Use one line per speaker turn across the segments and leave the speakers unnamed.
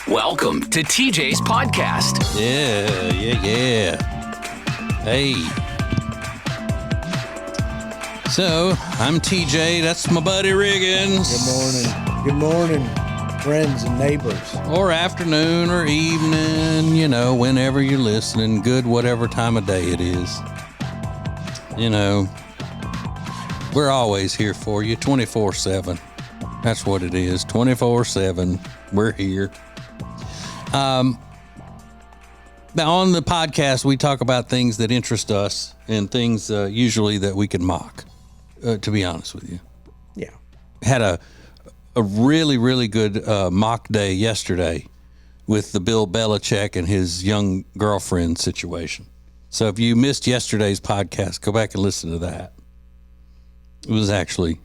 Welcome to TJ's podcast.
Yeah. Hey. So, I'm TJ. That's my buddy Riggins.
Good morning, friends and neighbors.
Or afternoon or evening, whenever you're listening. Good whatever time of day it is. We're always here for you 24/7. That's what it is. 24/7. We're here. Now on the podcast, we talk about things that interest us and things usually that we can mock, to be honest with you.
Yeah.
Had a really, really good mock day yesterday with the Bill Belichick and his young girlfriend situation. So if you missed yesterday's podcast, go back and listen to that. It was actually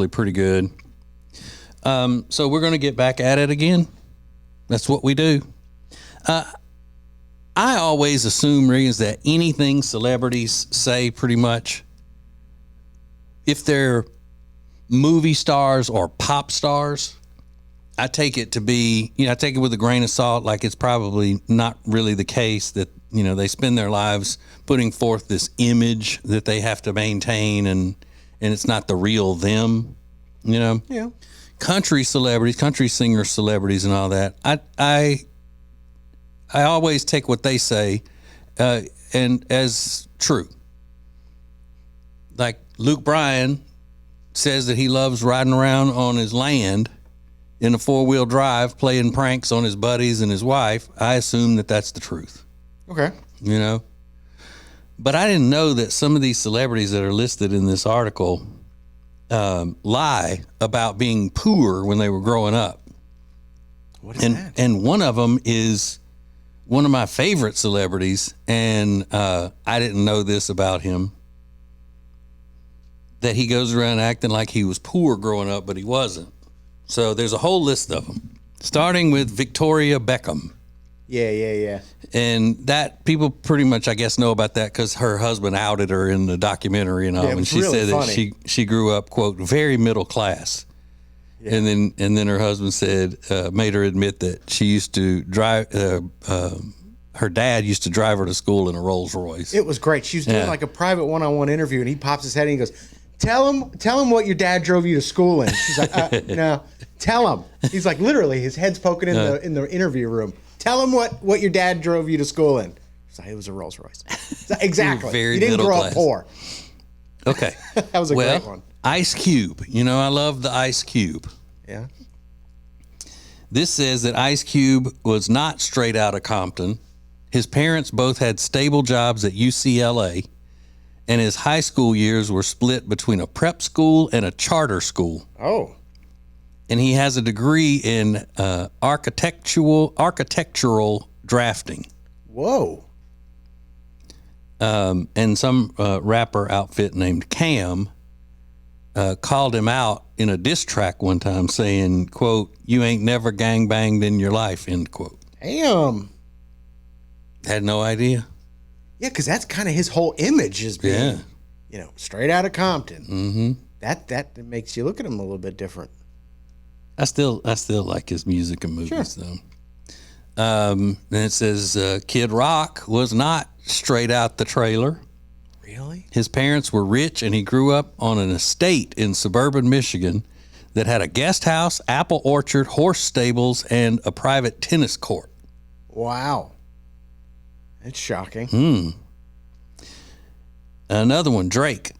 pretty good. So we're going to get back at it again. That's what we do. I always assume, Regan, that anything celebrities say, pretty much, if they're movie stars or pop stars, I take it to be, I take it with a grain of salt, like it's probably not really the case that, they spend their lives putting forth this image that they have to maintain and it's not the real them,
Yeah.
Country celebrities, country singer celebrities and all that. I always take what they say and as true. Like Luke Bryan says that he loves riding around on his land in a 4-wheel drive, playing pranks on his buddies and his wife. I assume that that's the truth.
Okay.
But I didn't know that some of these celebrities that are listed in this article lie about being poor when they were growing up.
What is that?
And one of them is one of my favorite celebrities, and I didn't know this about him, that he goes around acting like he was poor growing up, but he wasn't. So there's a whole list of them, starting with Victoria Beckham.
Yeah.
And that people pretty much, I guess, know about that because her husband outed her in the documentary and all.
Yeah,
and she
really
said
funny.
that she grew up, quote, very middle class. Yeah. And then her husband said, made her admit that she used to drive, her dad used to drive her to school in a Rolls Royce.
It was great. She was doing like a private one-on-one interview, and he pops his head and he goes, Tell him what your dad drove you to school in. She's like, no, tell him. He's like, literally, his head's poking in the interview room. Tell him what your dad drove you to school in. She's like, it was a Rolls Royce. Exactly.
Very
you didn't
middle
grow
class.
up poor.
Okay.
That was a great one.
Ice Cube. I love the Ice Cube.
Yeah.
This says that Ice Cube was not straight out of Compton. His parents both had stable jobs at UCLA, and his high school years were split between a prep school and a charter school.
Oh.
And he has a degree in architectural drafting.
Whoa.
And some rapper outfit named Cam called him out in a diss track one time saying, quote, "You ain't never gangbanged in your life," end quote.
Damn.
Had no idea.
Yeah, because that's kind of his whole image is being, straight out of Compton.
Mm-hmm.
That makes you look at him a little bit different.
I still like his music and movies, though. Then it says Kid Rock was not straight out the trailer.
Really?
His parents were rich, and he grew up on an estate in suburban Michigan that had a guest house, apple orchard, horse stables, and a private tennis court.
Wow. That's shocking.
Another one, Drake.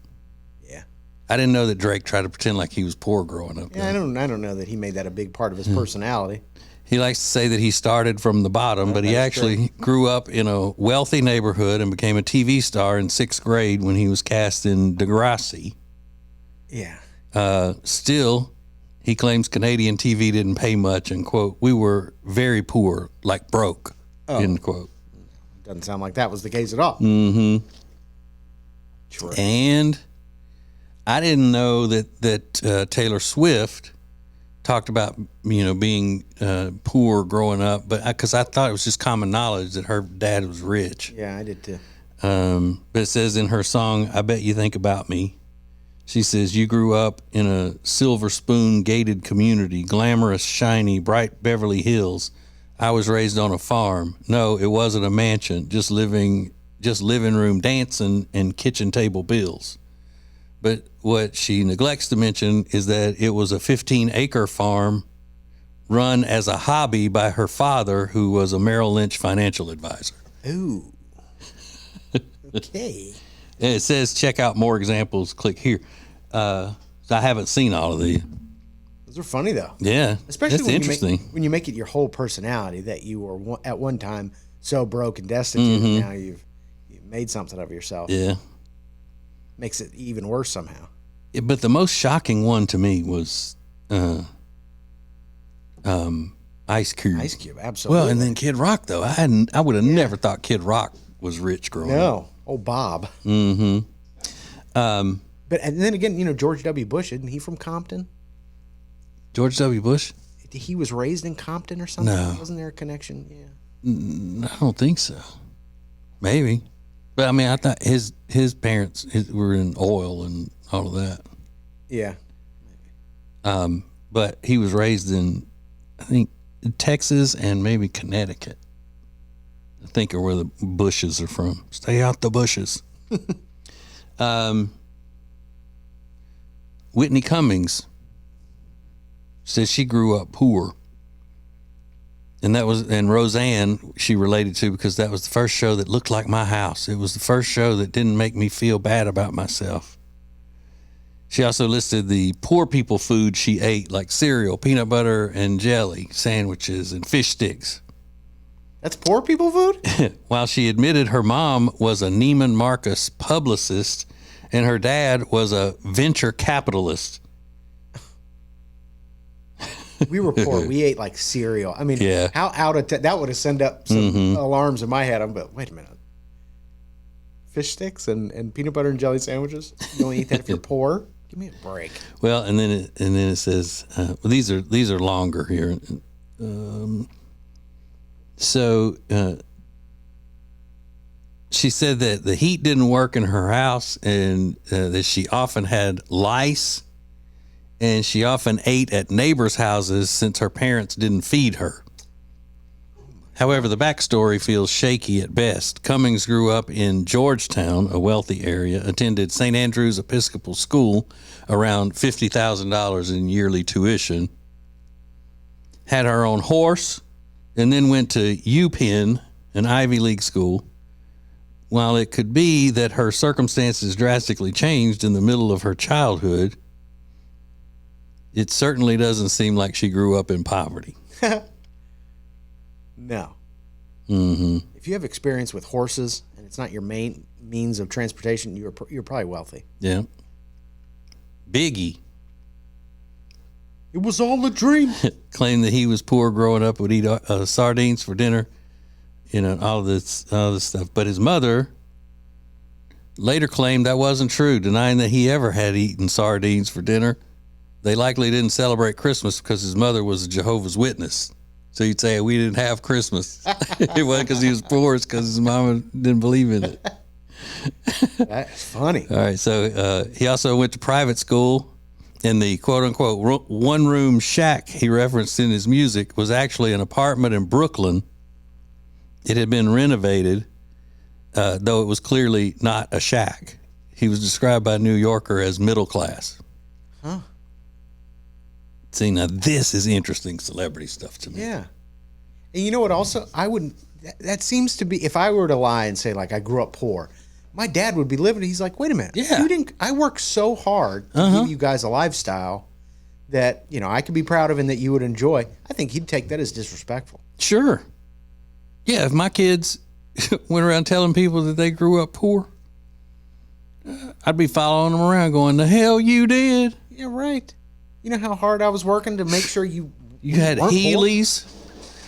Yeah.
I didn't know that Drake tried to pretend like he was poor growing up.
Yeah, I don't know that he made that a big part of his personality.
He likes to say that he started from the bottom, but he actually grew up in a wealthy neighborhood and became a TV star in 6th grade when he was cast in Degrassi.
Yeah.
Still, he claims Canadian TV didn't pay much and, quote, "We were very poor, like broke," end quote.
Doesn't sound like that was the case at all.
Mm-hmm.
True.
And I didn't know that Taylor Swift talked about, being poor growing up, but because I thought it was just common knowledge that her dad was rich.
Yeah, I did too.
But it says in her song, "I Bet You Think About Me," She says, you grew up in a Silver Spoon gated community, glamorous, shiny, bright Beverly Hills. I was raised on a farm. No, it wasn't a mansion, just living room dancing and kitchen table bills. But what she neglects to mention is that it was a 15-acre farm run as a hobby by her father, who was a Merrill Lynch financial advisor.
Ooh. Okay.
And it says, check out more examples. Click here. I haven't seen all of these.
Those are funny, though.
Yeah.
Especially
that's interesting.
When you make it your whole personality, that you were at one time so broke and destitute, and now you've made something of yourself.
Yeah.
Makes it even worse somehow.
Yeah, but the most shocking one to me was Ice Cube.
Ice Cube, absolutely.
Well, and then Kid Rock, though. I would have never thought Kid Rock was rich growing up.
No. Oh, Bob.
Mm-hmm.
But and then again, George W. Bush, isn't he from Compton?
George W. Bush?
He was raised in Compton or something?
No.
Wasn't there a connection? Yeah.
I don't think so. Maybe. But, I mean, I thought his parents were in oil and all of that.
Yeah.
But he was raised in, I think, Texas and maybe Connecticut. I think are where the Bushes are from. Stay out the bushes. Whitney Cummings says she grew up poor. And Roseanne, she related to because that was the first show that looked like my house. It was the first show that didn't make me feel bad about myself. She also listed the poor people food she ate, like cereal, peanut butter and jelly, sandwiches, and fish sticks.
That's poor people food?
While she admitted her mom was a Neiman Marcus publicist and her dad was a venture capitalist.
We were poor. We ate like cereal. I mean,
Yeah.
how out of that would have sent up some alarms in my head. But wait a minute. Fish sticks and peanut butter and jelly sandwiches? You only eat that if you're poor? Give me a break.
Well, and then it says, well, these are longer here. She said that the heat didn't work in her house and that she often had lice and she often ate at neighbors' houses since her parents didn't feed her. However, the backstory feels shaky at best. Cummings grew up in Georgetown, a wealthy area, attended St. Andrew's Episcopal School, around $50,000 in yearly tuition, had her own horse, and then went to UPenn, an Ivy League school. While it could be that her circumstances drastically changed in the middle of her childhood, it certainly doesn't seem like she grew up in poverty.
No.
Mm-hmm.
If you have experience with horses and it's not your main means of transportation, you're probably wealthy.
Yeah. Biggie
It was all a dream.
claimed that he was poor growing up, would eat sardines for dinner, all this stuff. But his mother later claimed that wasn't true, denying that he ever had eaten sardines for dinner. They likely didn't celebrate Christmas because his mother was a Jehovah's Witness. So you'd say we didn't have Christmas. It wasn't because he was poor, it's because his mama didn't believe in it.
That's funny.
All right, so he also went to private school, and the quote-unquote one-room shack he referenced in his music was actually an apartment in Brooklyn. It had been renovated, though it was clearly not a shack. He was described by a New Yorker as middle class.
Huh.
See, now this is interesting celebrity stuff to me.
Yeah. And you know what also? That seems to be, if I were to lie and say, like, I grew up poor, my dad would be living. He's like, wait a minute.
Yeah.
I worked so hard to give you guys a lifestyle that, I could be proud of and that you would enjoy. I think he'd take that as disrespectful.
Sure. Yeah, if my kids went around telling people that they grew up poor, I'd be following them around going, the hell you did?
Yeah, right. You know how hard I was working to make sure you
had Heelys?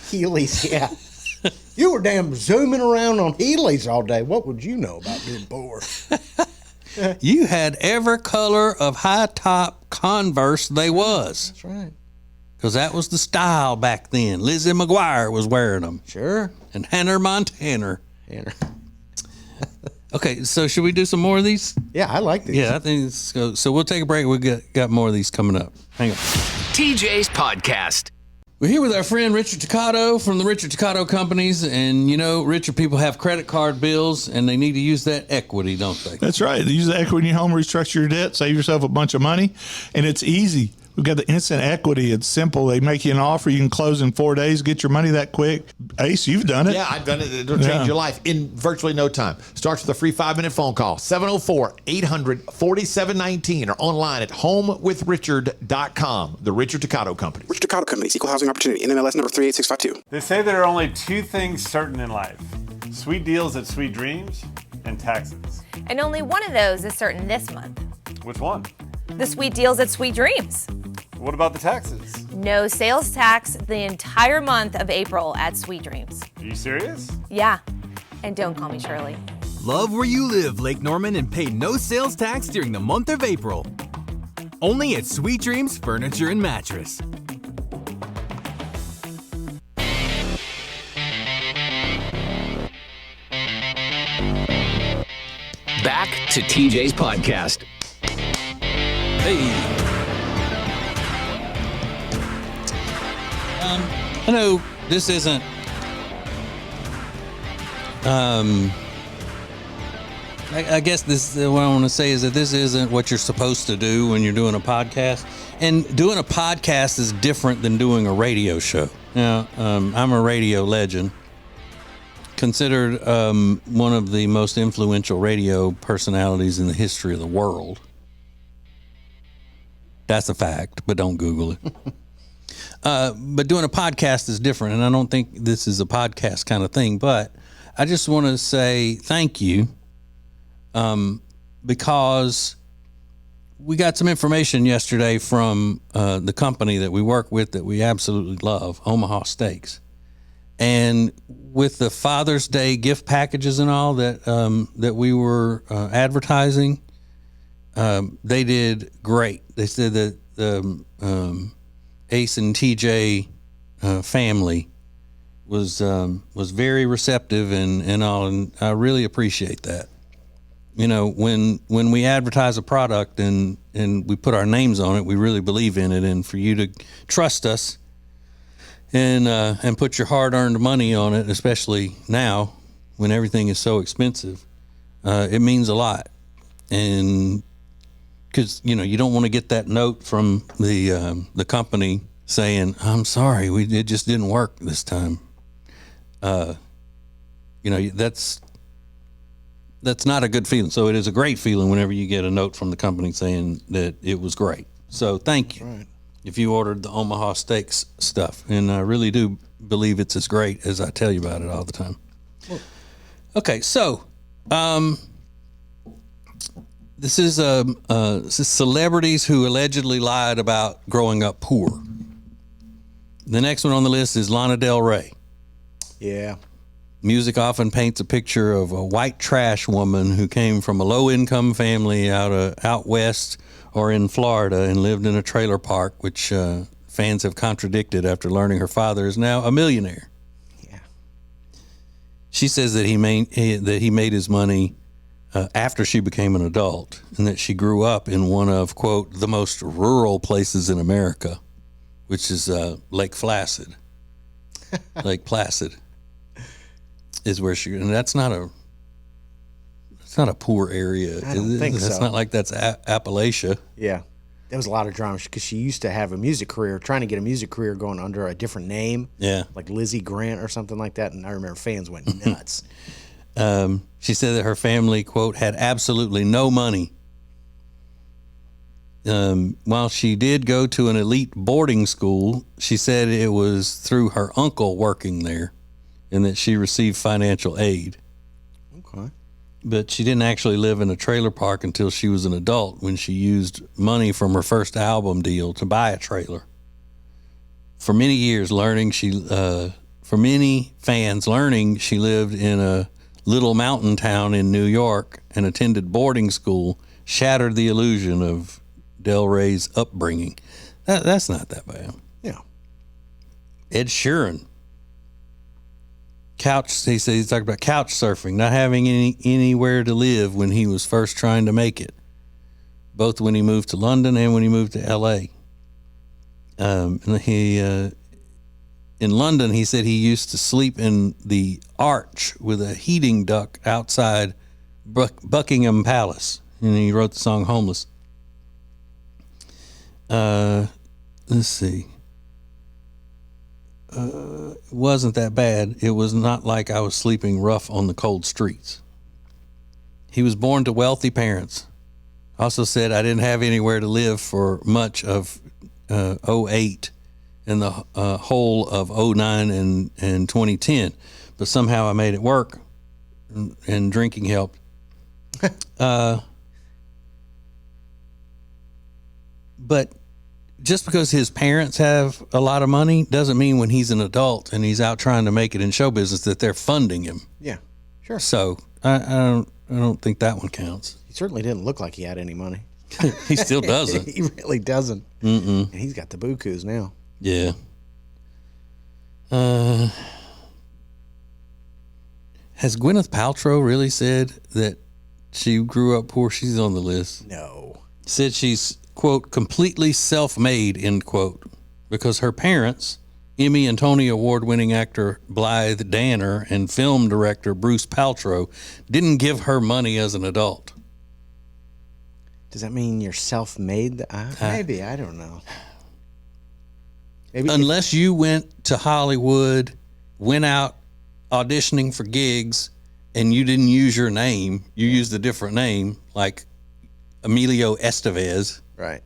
Heelys, yeah. You were damn zooming around on Heelys all day. What would you know about being poor?
You had every color of high top Converse they was.
That's right.
Because that was the style back then. Lizzie McGuire was wearing them.
Sure.
And Hannah Montana. Okay, so should we do some more of these?
Yeah, I like these.
Yeah, I think so. We'll take a break. We got more of these coming up. Hang on.
TJ's Podcast.
We're here with our friend Richard Toccato from the Richard Toccato Companies. And, Richard, people have credit card bills, and they need to use that equity, don't they?
That's right. Use the equity in your home, restructure your debt, save yourself a bunch of money, and it's easy. We've got the instant equity. It's simple. They make you an offer. You can close in 4 days, get your money that quick. Ace, you've done it.
Yeah, I've done it. It'll change your life in virtually no time. Starts with a free 5-minute phone call, 704-800-4719, or online at homewithrichard.com. The Richard Toccato Company.
Richard Toccato Companies, Equal Housing Opportunity, NMLS number 38652.
They say there are only two things certain in life: sweet deals at Sweet Dreams and taxes.
And only one of those is certain this month.
Which one?
The sweet deals at Sweet Dreams.
What about the taxes?
No sales tax the entire month of April at Sweet Dreams.
Are you serious?
Yeah. And don't call me Shirley.
Love where you live, Lake Norman, and pay no sales tax during the month of April. Only at Sweet Dreams Furniture and Mattress.
Back to TJ's Podcast.
Hey. I know this isn't I guess this what I want to say is that this isn't what you're supposed to do when you're doing a podcast. And doing a podcast is different than doing a radio show. Now, I'm a radio legend, considered one of the most influential radio personalities in the history of the world. That's a fact, but don't Google it. But doing a podcast is different, and I don't think this is a podcast kind of thing. But I just want to say thank you, because we got some information yesterday from the company that we work with that we absolutely love, Omaha Steaks. And with the Father's Day gift packages and all that we were advertising, they did great. They said that the Ace and TJ family was very receptive and all, and I really appreciate that. When we advertise a product and we put our names on it, we really believe in it, and for you to trust us and put your hard-earned money on it, especially now when everything is so expensive, it means a lot. And because you don't want to get that note from the company saying, "I'm sorry, it just didn't work this time." That's not a good feeling. So it is a great feeling whenever you get a note from the company saying that it was great. So thank you. Right. If you ordered the Omaha Steaks stuff, and I really do believe it's as great as I tell you about it all the time. Okay, so this is celebrities who allegedly lied about growing up poor. The next one on the list is Lana Del Rey.
Yeah.
Music often paints a picture of a white trash woman who came from a low-income family out west or in Florida and lived in a trailer park, which fans have contradicted after learning her father is now a millionaire.
Yeah.
She says that he made his money after she became an adult, and that she grew up in one of, quote, the most rural places in America, which is Lake Placid. Lake Placid is where she, and that's not a poor area.
I don't think so.
It's not like that's Appalachia.
Yeah. There was a lot of drama because she used to have a music career, trying to get a music career going under a different name.
Yeah.
Like Lizzie Grant or something like that. And I remember fans went nuts.
She said that her family, quote, had absolutely no money. While she did go to an elite boarding school, she said it was through her uncle working there and that she received financial aid.
Okay.
But she didn't actually live in a trailer park until she was an adult, when she used money from her first album deal to buy a trailer. For many years, for many fans, learning she lived in a little mountain town in New York and attended boarding school shattered the illusion of Del Rey's upbringing. That's not that bad.
Yeah.
Ed Sheeran He said he's talking about couch surfing, not having anywhere to live when he was first trying to make it, both when he moved to London and when he moved to L.A. And in London, he said he used to sleep in the arch with a heating duct outside Buckingham Palace. And he wrote the song Homeless. Let's see. It wasn't that bad. It was not like I was sleeping rough on the cold streets. He was born to wealthy parents. Also said I didn't have anywhere to live for much of 08 and the whole of 09 and 2010, but somehow I made it work, and drinking helped. But just because his parents have a lot of money doesn't mean when he's an adult and he's out trying to make it in show business that they're funding him.
Yeah, sure.
So I don't think that one counts.
He certainly didn't look like he had any money.
He still doesn't.
He really doesn't. And he's got the bukus now.
Yeah. Has Gwyneth Paltrow really said that she grew up poor? She's on the list.
No.
Said she's, quote, completely self-made, end quote, because her parents, Emmy and Tony Award-winning actor Blythe Danner and film director Bruce Paltrow, didn't give her money as an adult.
Does that mean you're self-made? Maybe. I don't know. Maybe
unless you went to Hollywood, went out auditioning for gigs, and you didn't use your name, you used a different name, like Emilio Estevez.
Right.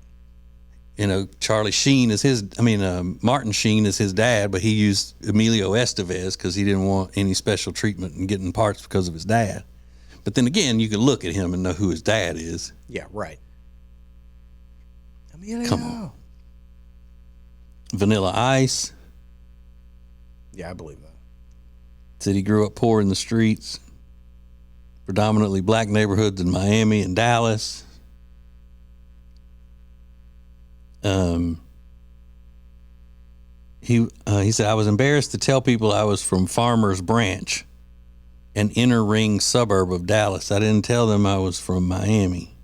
You know, Martin Sheen is his dad, but he used Emilio Estevez because he didn't want any special treatment and getting parts because of his dad. But then again, you can look at him and know who his dad is.
Yeah, right. Emilio.
Come on. Vanilla Ice.
Yeah, I believe that.
Said he grew up poor in the streets, predominantly black neighborhoods in Miami and Dallas. He said, I was embarrassed to tell people I was from Farmers Branch, an inner ring suburb of Dallas. I didn't tell them I was from Miami.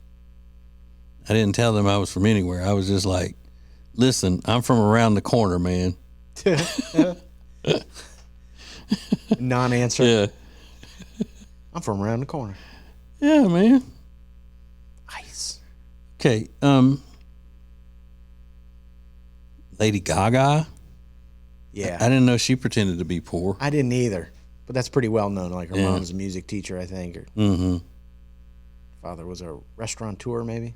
I didn't tell them I was from anywhere. I was just like, listen, I'm from around the corner, man.
Non-answer.
Yeah.
I'm from around the corner.
Yeah, man.
Ice.
Okay. Lady Gaga.
Yeah.
I didn't know she pretended to be poor.
I didn't either. But that's pretty well known. Like her mom's a music teacher, I think. Or father was a restaurateur, maybe.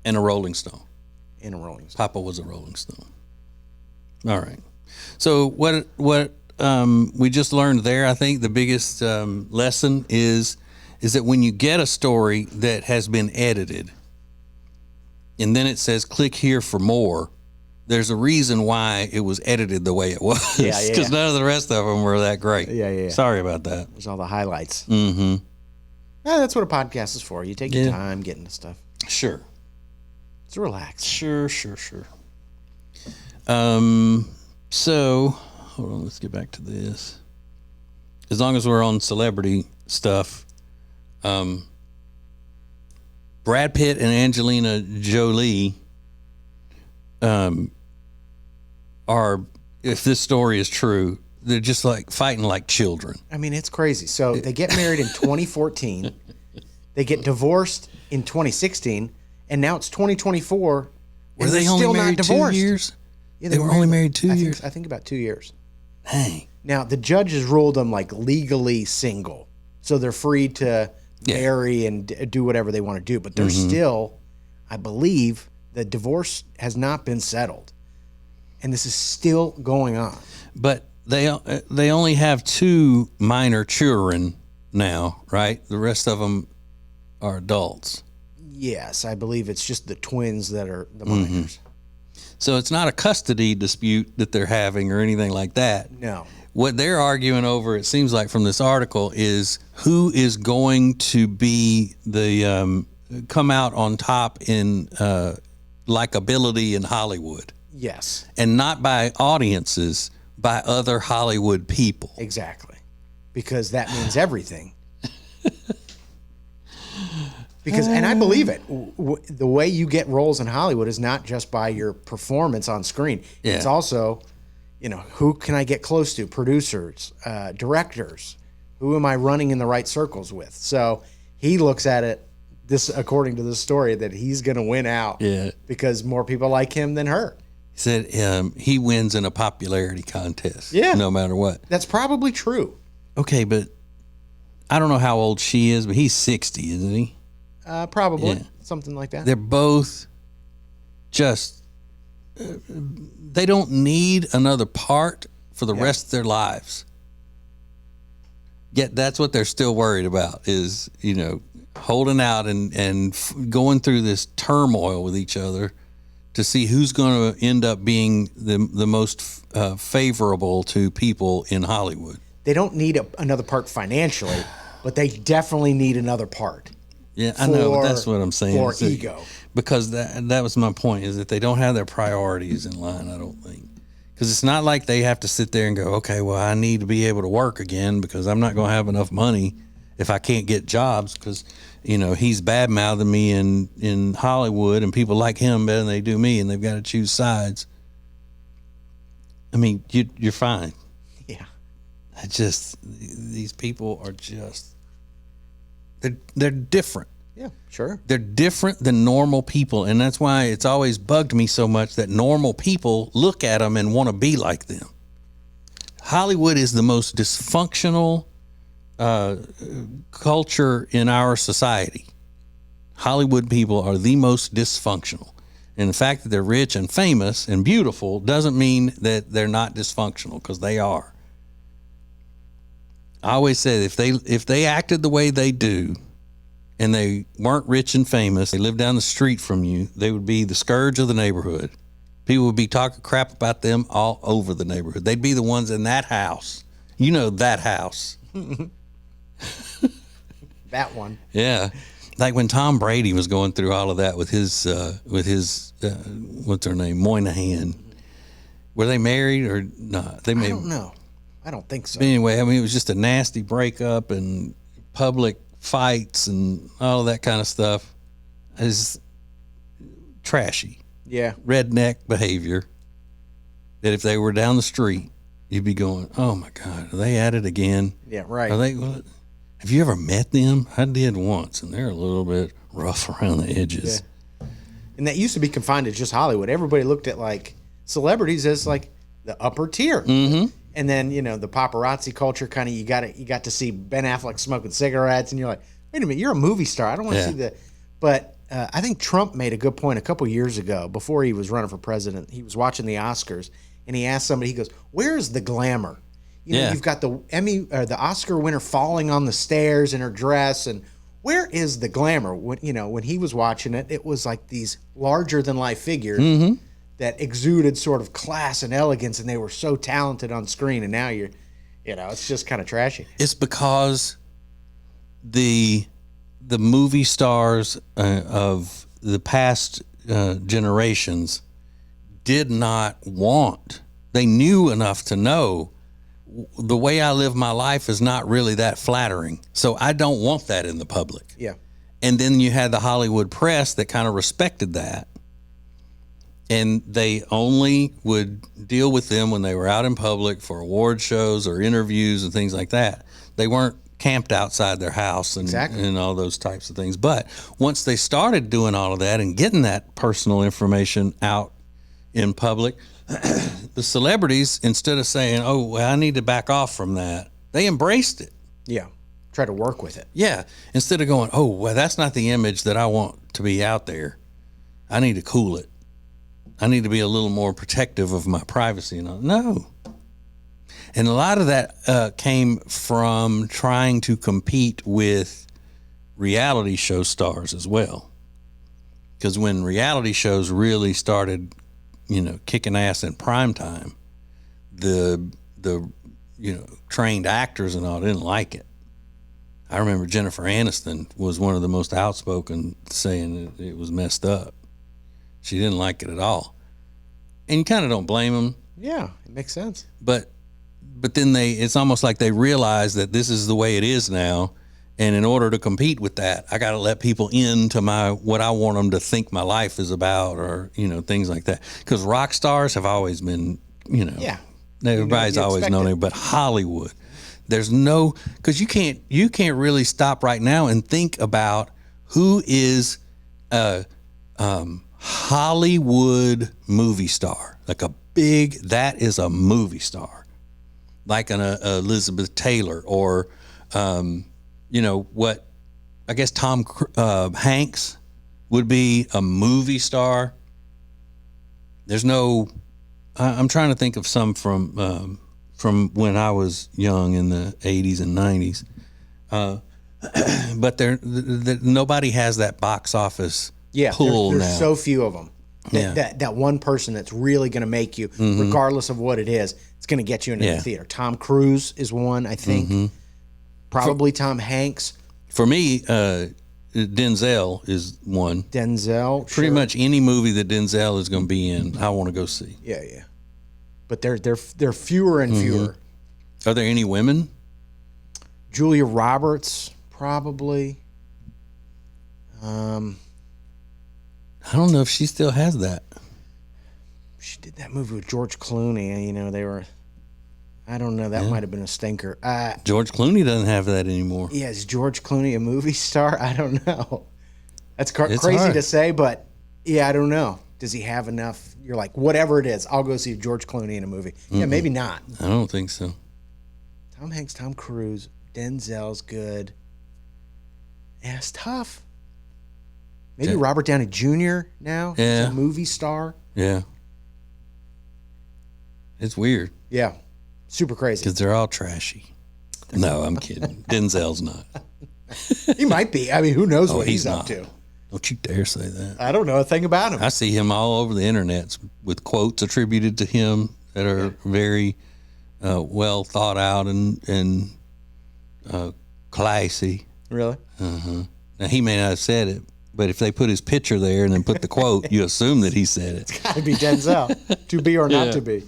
And a Rolling Stone.
And a Rolling Stone.
Papa was a Rolling Stone. All right. So what we just learned there, I think the biggest lesson is that when you get a story that has been edited and then it says click here for more, there's a reason why it was edited the way it was.
Yeah.
Because none of the rest of them were that great.
Yeah.
Sorry about that.
There's all the highlights.
Mm-hmm.
Yeah, that's what a podcast is for. You take your time getting the stuff.
Sure.
It's relaxed.
Sure. So, hold on, let's get back to this. As long as we're on celebrity stuff, Brad Pitt and Angelina Jolie are, if this story is true, they're just like fighting like children.
I mean, it's crazy. So they get married in 2014. They get divorced in 2016. And now it's 2024.
Were they only
still
married
not divorced.
2 years?
Yeah,
they were only married 2 years.
I think about 2 years.
Dang.
Now, the judge has ruled them like legally single. So they're free to marry and do whatever they want to do. But they're still, I believe, the divorce has not been settled. And this is still going on.
But they only have 2 minor children now, right? The rest of them are adults.
Yes, I believe it's just the twins that are the minors.
So it's not a custody dispute that they're having or anything like that.
No.
What they're arguing over, it seems like from this article, is who is going to be the come out on top in likability in Hollywood.
Yes.
And not by audiences, by other Hollywood people.
Exactly. Because that means everything. Because, and I believe it, the way you get roles in Hollywood is not just by your performance on screen.
Yeah.
It's also, who can I get close to? Producers, directors. Who am I running in the right circles with? So he looks at it, according to this story, that he's going to win out because more people like him than her.
He said he wins in a popularity contest, no matter what.
That's probably true.
Okay, but I don't know how old she is, but he's 60, isn't he?
Probably. Something like that.
They're both just, they don't need another part for the rest of their lives. Yet that's what they're still worried about is, holding out and going through this turmoil with each other to see who's going to end up being the most favorable to people in Hollywood.
They don't need another part financially, but they definitely need another part.
Yeah, I know, but that's what I'm saying.
For ego.
Because that was my point, is that they don't have their priorities in line, I don't think. Because it's not like they have to sit there and go, okay, well, I need to be able to work again because I'm not going to have enough money if I can't get jobs because, he's bad-mouthing me in Hollywood and people like him better than they do me and they've got to choose sides. I mean, you're fine.
Yeah.
These people are just, they're different.
Yeah, sure.
They're different than normal people, and that's why it's always bugged me so much that normal people look at them and want to be like them. Hollywood is the most dysfunctional culture in our society. Hollywood people are the most dysfunctional. And the fact that they're rich and famous and beautiful doesn't mean that they're not dysfunctional, because they are. I always say if they acted the way they do, and they weren't rich and famous, they lived down the street from you, they would be the scourge of the neighborhood. People would be talking crap about them all over the neighborhood. They'd be the ones in that house. that house.
That one.
Yeah. Like when Tom Brady was going through all of that with his what's her name, Moynihan. Were they married or not? I
don't know. I don't think so.
But anyway, I mean, it was just a nasty breakup and public fights and all of that kind of stuff. Is trashy.
Yeah.
Redneck behavior that if they were down the street, you'd be going, oh my God, are they at it again?
Yeah, right.
Are they? Have you ever met them? I did once, and they're a little bit rough around the edges.
Yeah. And that used to be confined to just Hollywood. Everybody looked at like celebrities as like the upper tier. Mm-hmm. And then, the paparazzi culture kind of, you got to see Ben Affleck smoking cigarettes and you're like, wait a minute, you're a movie star. I don't want to see the, but I think Trump made a good point a couple years ago before he was running for president. He was watching the Oscars and he asked somebody, he goes, where's the glamour? You've got the the Oscar winner falling on the stairs in her dress, and where is the glamour? When he was watching it, it was like these larger than life figures that exuded sort of class and elegance, and they were so talented on screen. And now it's just kind of trashy.
It's because the movie stars of the past generations did not want. They knew enough to know the way I live my life is not really that flattering. So I don't want that in the public.
Yeah.
And then you had the Hollywood press that kind of respected that. And they only would deal with them when they were out in public for award shows or interviews and things like that. They weren't camped outside their house and all those types of things. But once they started doing all of that and getting that personal information out in public, the celebrities, instead of saying, oh, well, I need to back off from that, they embraced it.
Yeah. Try to work with it.
Yeah. Instead of going, oh, well, that's not the image that I want to be out there. I need to cool it. I need to be a little more protective of my privacy. No. And a lot of that came from trying to compete with reality show stars as well. Because when reality shows really started, kicking ass in prime time, the trained actors and all didn't like it. I remember Jennifer Aniston was one of the most outspoken, saying it was messed up. She didn't like it at all. And you kind of don't blame them.
Yeah, it makes sense.
But but then it's almost like they realize that this is the way it is now. And in order to compete with that, I got to let people into what I want them to think my life is about, or, things like that. Because rock stars have always been, everybody's always known it, but Hollywood, there's no, because you can't really stop right now and think about who is a Hollywood movie star, like that is a movie star, like an Elizabeth Taylor, or, what I guess Tom Hanks would be a movie star. There's no, I'm trying to think of some from when I was young in the 80s and 90s. But nobody has that box office pull
there's
now.
So few of them. That one person that's really going to make you, regardless of what it is, it's going to get you into the theater. Tom Cruise is one, I think. Probably Tom Hanks.
For me, Denzel is one.
Denzel,
pretty much any movie that Denzel is going to be in, I want to go see.
Yeah. But they're fewer and fewer.
Are there any women?
Julia Roberts, probably. I
don't know if she still has that.
She did that movie with George Clooney. They were. I don't know. That might have been a stinker.
George Clooney doesn't have that anymore.
Yeah, is George Clooney a movie star? I don't know. That's crazy
hard
to say, but I don't know. Does he have enough? You're like, whatever it is, I'll go see George Clooney in a movie. Yeah, maybe not.
I don't think so.
Tom Hanks, Tom Cruise, Denzel's good. Yeah, it's tough. Maybe Robert Downey Jr. now.
Yeah.
He's a movie star.
Yeah. It's weird.
Yeah. Super crazy.
Because they're all trashy. No, I'm kidding. Denzel's not.
He might be. I mean, who knows what he's up to?
Don't you dare say that.
I don't know a thing about him.
I see him all over the internet with quotes attributed to him that are very well thought out and classy.
Really?
Uh-huh. Now, he may not have said it, but if they put his picture there and then put the quote, you assume that he said it.
It's got to be Denzel. To be or not to be.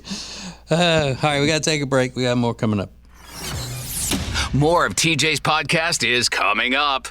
All right, we got to take a break. We got more coming up.
More of TJ's podcast is coming up.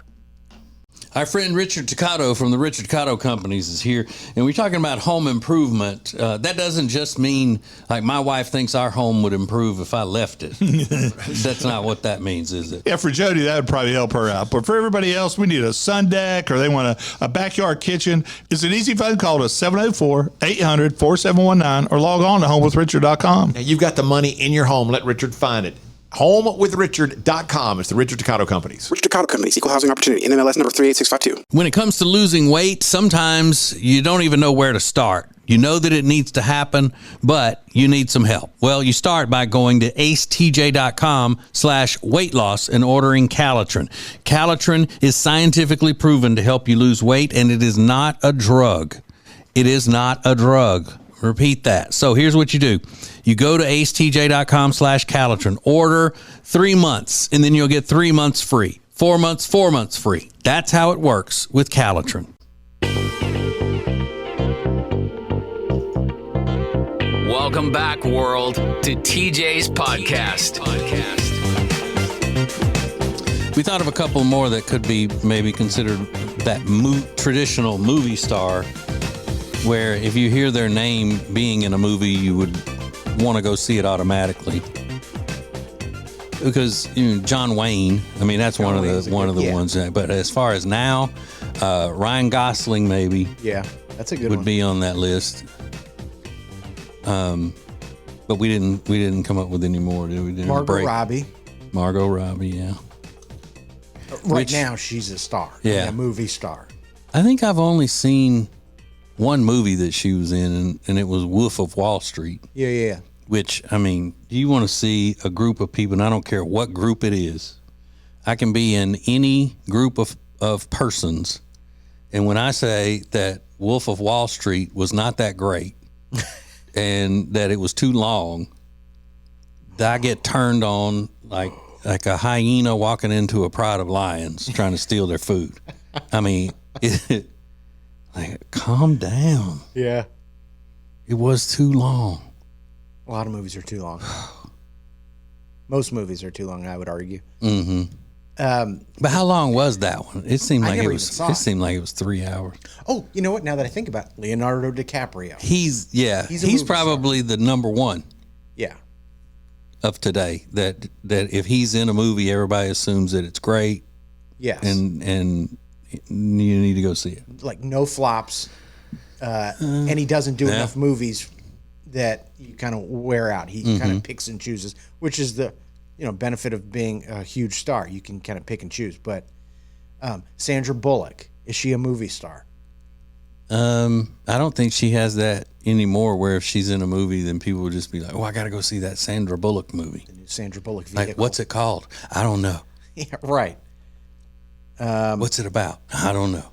Our friend Richard Toccato from the Richard Toccato Companies is here, and we're talking about home improvement. That doesn't just mean, like, my wife thinks our home would improve if I left it. That's not what that means, is it?
Yeah, for Jody, that would probably help her out. But for everybody else, we need a sun deck, or they want a backyard kitchen. It's an easy phone call to 704-800-4719 or log on to homewithrichard.com.
Now, you've got the money in your home. Let Richard find it. HomeWithRichard.com. It's the Richard Toccato Companies.
Richard Toccato Companies, Equal Housing Opportunity, NMLS number 38652.
When it comes to losing weight, sometimes you don't even know where to start. You know that it needs to happen, but you need some help. Well, you start by going to acetj.com/weight loss and ordering Calitrin. Calitrin is scientifically proven to help you lose weight, and it is not a drug. It is not a drug. Repeat that. So here's what you do. You go to acetj.com/Calitrin, order 3 months, and then you'll get 3 months free. 4 months, 4 months free. That's how it works with Calitrin.
Welcome back, world, to TJ's podcast.
We thought of a couple more that could be maybe considered that traditional movie star, where if you hear their name being in a movie, you would want to go see it automatically. Because John Wayne, I mean, that's one of the ones. But as far as now, Ryan Gosling maybe.
Yeah, that's a good one.
Would be on that list. But we didn't come up with any more, did we?
Margot Robbie.
Margot Robbie, yeah.
Right now, she's a star.
Yeah,
a movie star.
I think I've only seen one movie that she was in, and it was Wolf of Wall Street.
Yeah.
Which, I mean, you want to see a group of people, and I don't care what group it is. I can be in any group of persons, and when I say that Wolf of Wall Street was not that great and that it was too long, I get turned on like a hyena walking into a pride of lions trying to steal their food. I mean, calm down.
Yeah.
It was too long.
A lot of movies are too long. Most movies are too long, I would argue.
But how long was that one? It seemed like
never
it
even
was.
saw
It
it.
seemed like it was 3 hours.
Oh, you know what? Now that I think about it, Leonardo DiCaprio.
He's
a movie
probably the number one
Yeah.
of today. That if he's in a movie, everybody assumes that it's great,
Yes.
and you need to go see it.
Like no flops. And he doesn't do enough movies that you kind of wear out. He kind of picks and chooses, which is the benefit of being a huge star. You can kind of pick and choose. But Sandra Bullock, is she a movie star?
I don't think she has that anymore. Where if she's in a movie, then people will just be like, "Oh, I got to go see that Sandra Bullock movie."
The new Sandra Bullock vehicle.
Like, what's it called? I don't know.
Yeah, right.
What's it about? I don't know.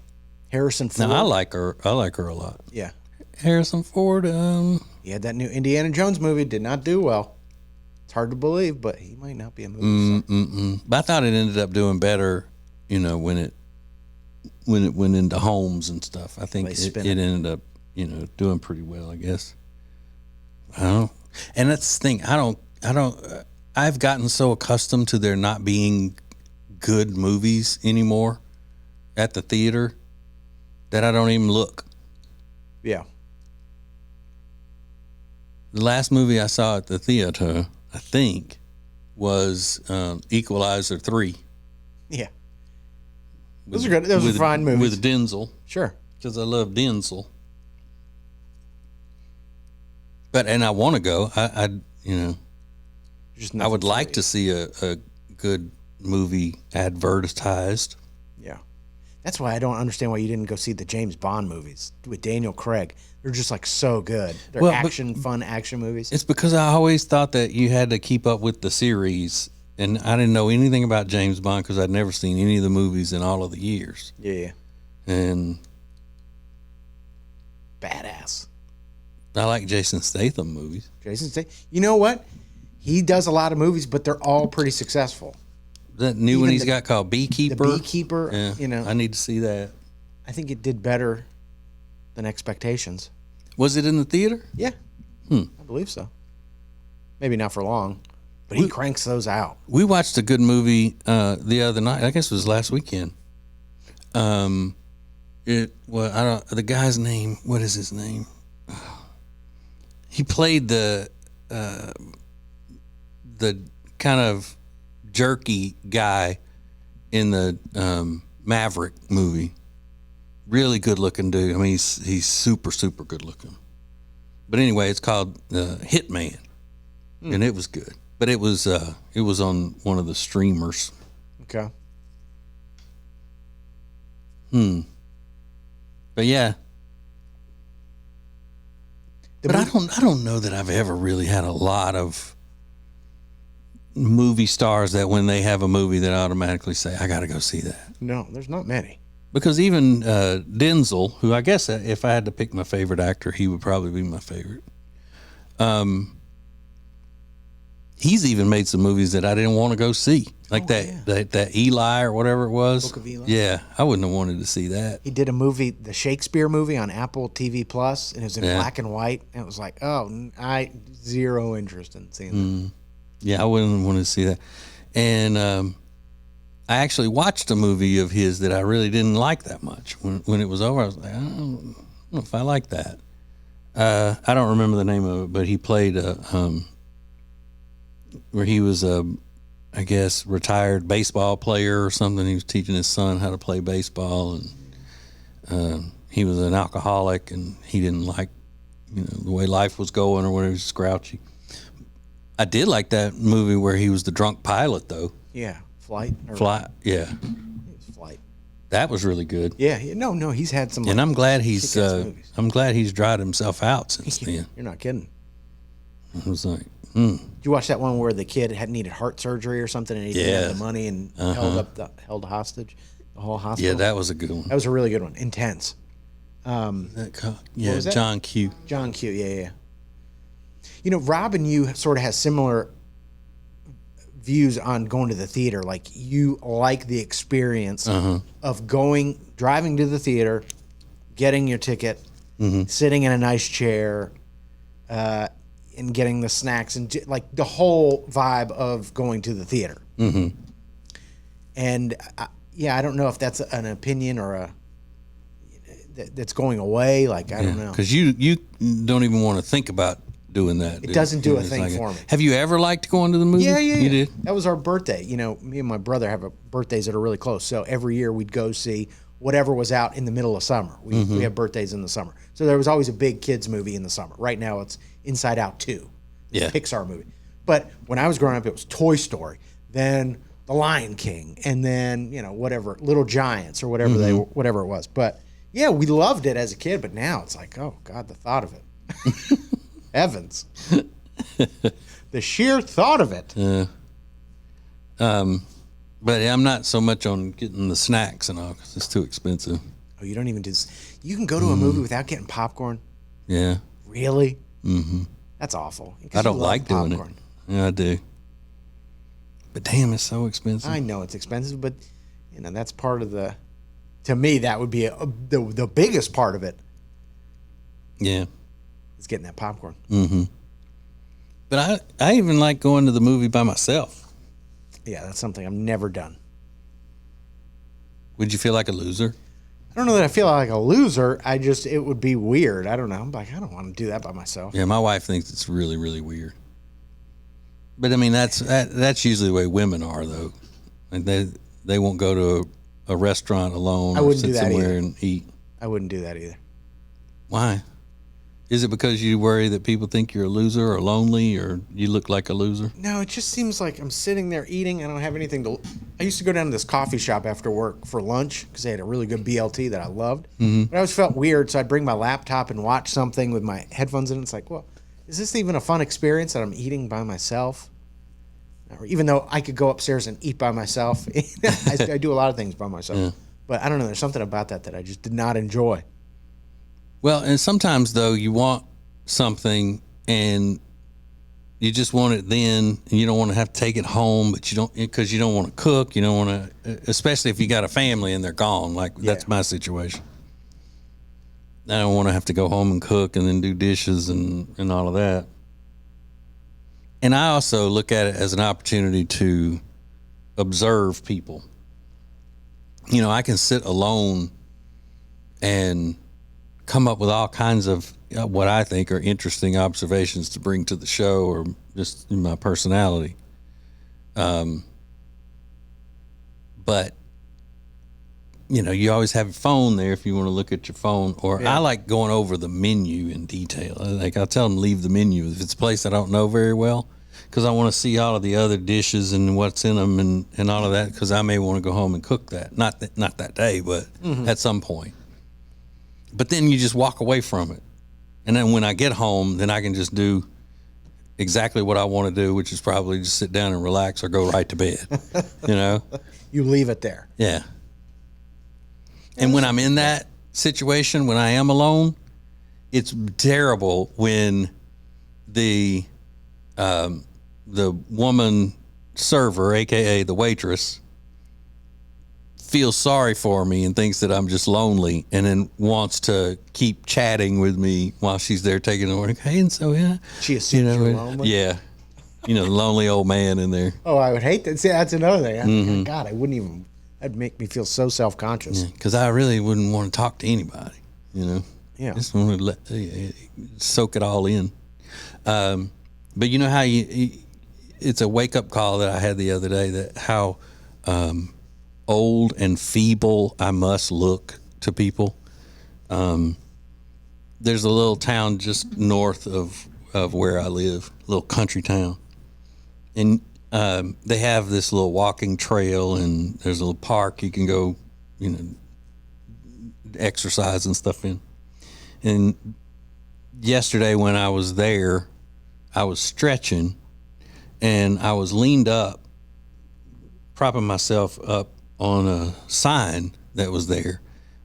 Harrison Ford.
Now I like her. I like her a lot.
Yeah.
Harrison Ford.
He had that new Indiana Jones movie. Did not do well. It's hard to believe, but he might not be a movie star.
But I thought it ended up doing better. When it went into homes and stuff. I think it ended up doing pretty well. I guess. I don't know. And that's the thing. I don't. I've gotten so accustomed to there not being good movies anymore at the theater that I don't even look.
Yeah.
The last movie I saw at the theater, I think, was Equalizer 3.
Yeah. Those are good. Those are fine movies.
With Denzel.
Sure.
Because I love Denzel. And I want to go. I would like to see a good movie advertised.
Yeah. That's why I don't understand why you didn't go see the James Bond movies with Daniel Craig. They're just like so good. They're fun action movies.
It's because I always thought that you had to keep up with the series, and I didn't know anything about James Bond because I'd never seen any of the movies in all of the years.
Yeah.
And
badass.
I like Jason Statham movies.
Jason Statham. You know what? He does a lot of movies, but they're all pretty successful.
That new one he's got called Beekeeper.
The Beekeeper.
Yeah, I need to see that.
I think it did better than expectations.
Was it in the theater?
Yeah. I believe so. Maybe not for long, but he cranks those out.
We watched a good movie the other night. I guess it was last weekend. The guy's name. What is his name? He played the kind of jerky guy in the Maverick movie. Really good looking dude. I mean, he's super, super good looking. But anyway, it's called Hitman, and it was good. But it was on one of the streamers.
Okay.
But yeah. But I don't know that I've ever really had a lot of movie stars that when they have a movie that automatically say, I got to go see that.
No, there's not many.
Because even Denzel, who I guess if I had to pick my favorite actor, he would probably be my favorite. He's even made some movies that I didn't want to go see. Like that Eli or whatever it was.
Book of Eli?
Yeah, I wouldn't have wanted to see that.
He did a movie, the Shakespeare movie on Apple TV Plus, and it was in black and white. And it was like, I zero interest in seeing that.
Yeah, I wouldn't want to see that. And I actually watched a movie of his that I really didn't like that much. When it was over, I was like, I don't know if I like that. I don't remember the name of it, but he played where he was I guess retired baseball player or something. He was teaching his son how to play baseball, and he was an alcoholic, and he didn't like the way life was going or whatever. He was grouchy. I did like that movie where he was the drunk pilot, though.
Yeah, Flight.
Yeah.
It was Flight.
That was really good.
Yeah, no, he's had some.
And I'm glad he's dried himself out since then.
You're not kidding.
I was like,
Did you watch that one where the kid had needed heart surgery or something, and he didn't have the money and held hostage the whole hospital?
Yeah, that was a good one.
That was a really good one. Intense.
John Q.
John Q. Yeah. Rob and you sort of has similar views on going to the theater. Like, you like the experience of driving to the theater, getting your ticket, sitting in a nice chair, and getting the snacks and like the whole vibe of going to the theater.
Mm-hmm.
And I don't know if that's an opinion or that's going away. Like, I don't know.
Because you don't even want to think about doing that.
It doesn't do a thing for me.
Have you ever liked going to the movie?
Yeah.
You did?
That was our birthday. You know, me and my brother have birthdays that are really close. So every year we'd go see whatever was out in the middle of summer. We have birthdays in the summer. So there was always a big kids movie in the summer. Right now it's Inside Out 2. It's a Pixar movie. But when I was growing up, it was Toy Story, then The Lion King, and then, you know, whatever, Little Giants or whatever whatever it was. But yeah, we loved it as a kid, but now it's like, oh God, the thought of it. Heavens. The sheer thought of it.
Yeah. But I'm not so much on getting the snacks and all because it's too expensive.
Oh, you don't even do this. You can go to a movie without getting popcorn?
Yeah.
Really?
Mm-hmm.
That's awful.
I don't like doing it. Yeah, I do. But damn, it's so expensive.
I know it's expensive, but you know that's part of the. To me, that would be the biggest part of it.
Yeah.
Is getting that popcorn.
Mm-hmm. But I even like going to the movie by myself.
Yeah, that's something I've never done.
Would you feel like a loser?
I don't know that I feel like a loser. It would be weird. I don't know. I'm like, I don't want to do that by myself.
Yeah, my wife thinks it's really, really weird. But I mean, that's usually the way women are, though. Like they won't go to a restaurant alone or sit somewhere and eat.
I wouldn't do that either.
Why? Is it because you worry that people think you're a loser or lonely or you look like a loser?
No, it just seems like I'm sitting there eating. I don't have anything to. I used to go down to this coffee shop after work for lunch because they had a really good BLT that I loved.
Mm-hmm.
But I always felt weird, so I'd bring my laptop and watch something with my headphones in. It's like, well, is this even a fun experience that I'm eating by myself? Or even though I could go upstairs and eat by myself, I do a lot of things by myself. Yeah. But I don't know. There's something about that I just did not enjoy.
Well, and sometimes, though, you want something and you just want it then, and you don't want to have to take it home, but you don't, because you don't want to cook. You don't want to, especially if you got a family and they're gone. Like, that's my situation. I don't want to have to go home and cook and then do dishes and all of that. And I also look at it as an opportunity to observe people. You know, I can sit alone and come up with all kinds of what I think are interesting observations to bring to the show or just in my personality. But, you know, you always have your phone there if you want to look at your phone. Or I like going over the menu in detail. Like I'll tell them leave the menu if it's a place I don't know very well, because I want to see all of the other dishes and what's in them and all of that, because I may want to go home and cook that. Not that day, but at some point. But then you just walk away from it. And then when I get home, then I can just do exactly what I want to do, which is probably just sit down and relax or go right to bed, you know?
You leave it there.
Yeah. And when I'm in that situation, when I am alone, it's terrible when the woman server, AKA the waitress, feels sorry for me and thinks that I'm just lonely and then wants to keep chatting with me while she's there taking the order. Hey, and so, yeah.
She assumes you're lonely?
Yeah. You know, the lonely old man in there.
Oh, I would hate that. See, that's another thing. God, I wouldn't even, that'd make me feel so self-conscious.
Because I really wouldn't want to talk to anybody, you know?
Yeah.
Just want to soak it all in. But you know how it's a wake-up call that I had the other day, that how old and feeble I must look to people. There's a little town just north of where I live, a little country town. And they have this little walking trail, and there's a little park you can go, you know, exercise and stuff in. And yesterday when I was there, I was stretching, and I was leaned up, propping myself up on a sign that was there,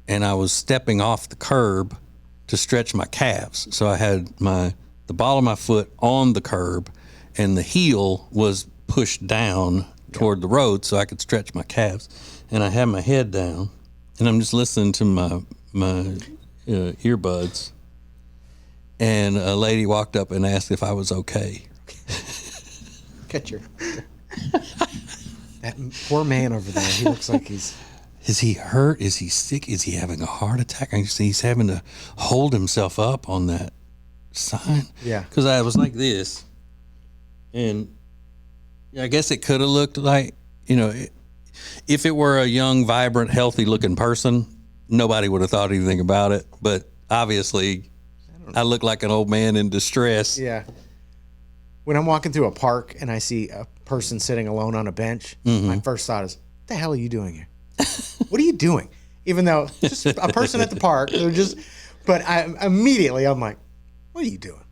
and I was stepping off the curb to stretch my calves. So I had the ball of my foot on the curb, and the heel was pushed down toward the road so I could stretch my calves. And I had my head down, and I'm just listening to my earbuds. and a lady walked up and asked if I was okay.
Catch your that poor man over there. He looks like he's.
Is he hurt? Is he sick? Is he having a heart attack? I just he's having to hold himself up on that sign.
Yeah.
Because I was like this, and I guess it could have looked like, if it were a young, vibrant, healthy-looking person, nobody would have thought anything about it. But obviously, I look like an old man in distress.
Yeah. When I'm walking through a park and I see a person sitting alone on a bench, my first thought is, what the hell are you doing here? What are you doing? Even though just a person at the park, but I'm like, what are you doing?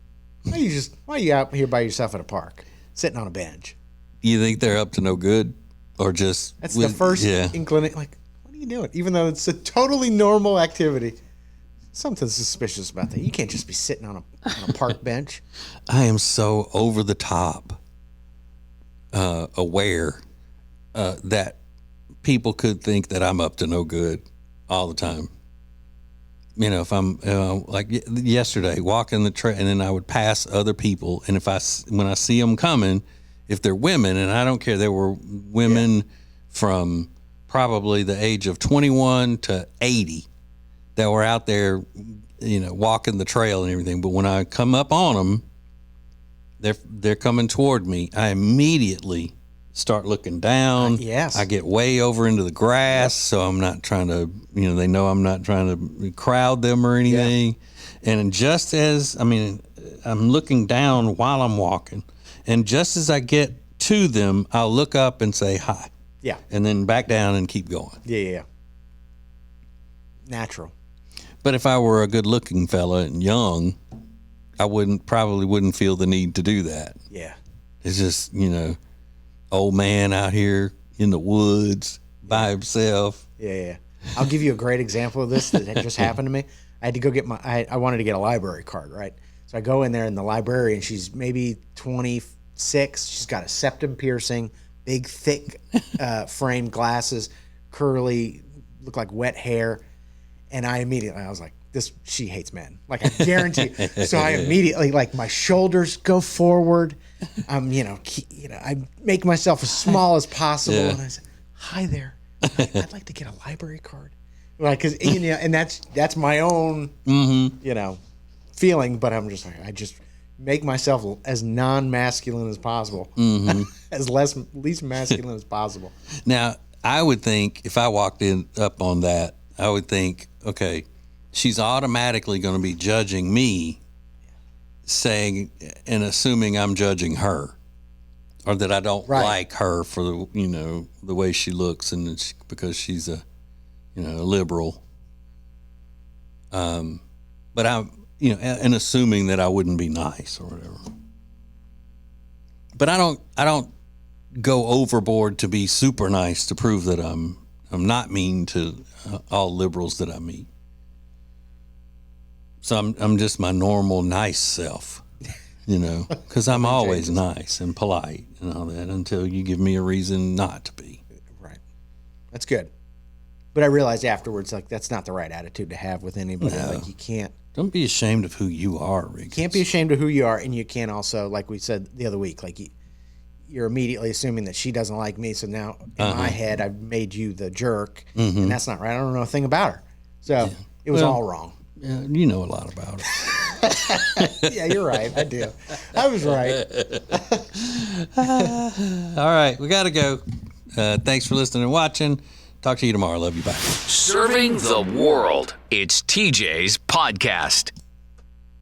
Why are you out here by yourself at a park, sitting on a bench?
You think they're up to no good, or just
that's the first inclination? Like, what are you doing? Even though it's a totally normal activity, something's suspicious about that. You can't just be sitting on a park bench.
I am so over the top aware that people could think that I'm up to no good all the time. If I'm like yesterday walking the trail, and then I would pass other people, and when I see them coming, if they're women, and I don't care, there were women from probably the age of 21 to 80 that were out there, walking the trail and everything. But when I come up on them, they're coming toward me. I immediately start looking down.
Yes.
I get way over into the grass, so I'm not trying to, they know I'm not trying to crowd them or anything. Yeah. And just as, I'm looking down while I'm walking, and just as I get to them, I'll look up and say hi.
Yeah.
And then back down and keep going.
Yeah. Natural.
But if I were a good-looking fella and young, I probably wouldn't feel the need to do that.
Yeah.
It's just, old man out here in the woods by himself.
Yeah. I'll give you a great example of this that just happened to me. I had to go get I wanted to get a library card, right? So I go in there, and the librarian, she's maybe 26. She's got a septum piercing, big, thick framed glasses, curly, look like wet hair. And I was like, she hates men. Like, I guarantee you. So I immediately, like, my shoulders go forward. I make myself as small as possible. Yeah. And I said, hi there. I'd like to get a library card. Like, cause, and that's my own, feeling. But I'm just like, I just make myself as non-masculine as possible, as least masculine as possible.
Now, I would think if I walked up on that, I would think, okay, she's automatically going to be judging me, saying and assuming I'm judging her, or that I don't like her for the the way she looks, and because she's a liberal. But I'm and assuming that I wouldn't be nice or whatever. But I don't go overboard to be super nice to prove that I'm not mean to all liberals that I meet. So I'm just my normal nice self, because I'm always nice and polite and all that until you give me a reason not to be.
Right. That's good. But I realized afterwards, like, that's not the right attitude to have with anybody. No. Like, you can't.
Don't be ashamed of who you are, Rick.
You can't be ashamed of who you are, and you can't also, like we said the other week, like, you're immediately assuming that she doesn't like me, so now in my head I've made you the jerk, and that's not right. I don't know a thing about her. So it was all wrong.
Yeah, you know a lot about her.
Yeah, you're right. I do. I was right.
All right, we got to go. Thanks for listening and watching. Talk to you tomorrow. Love you. Bye.
Serving the world. It's TJ's podcast.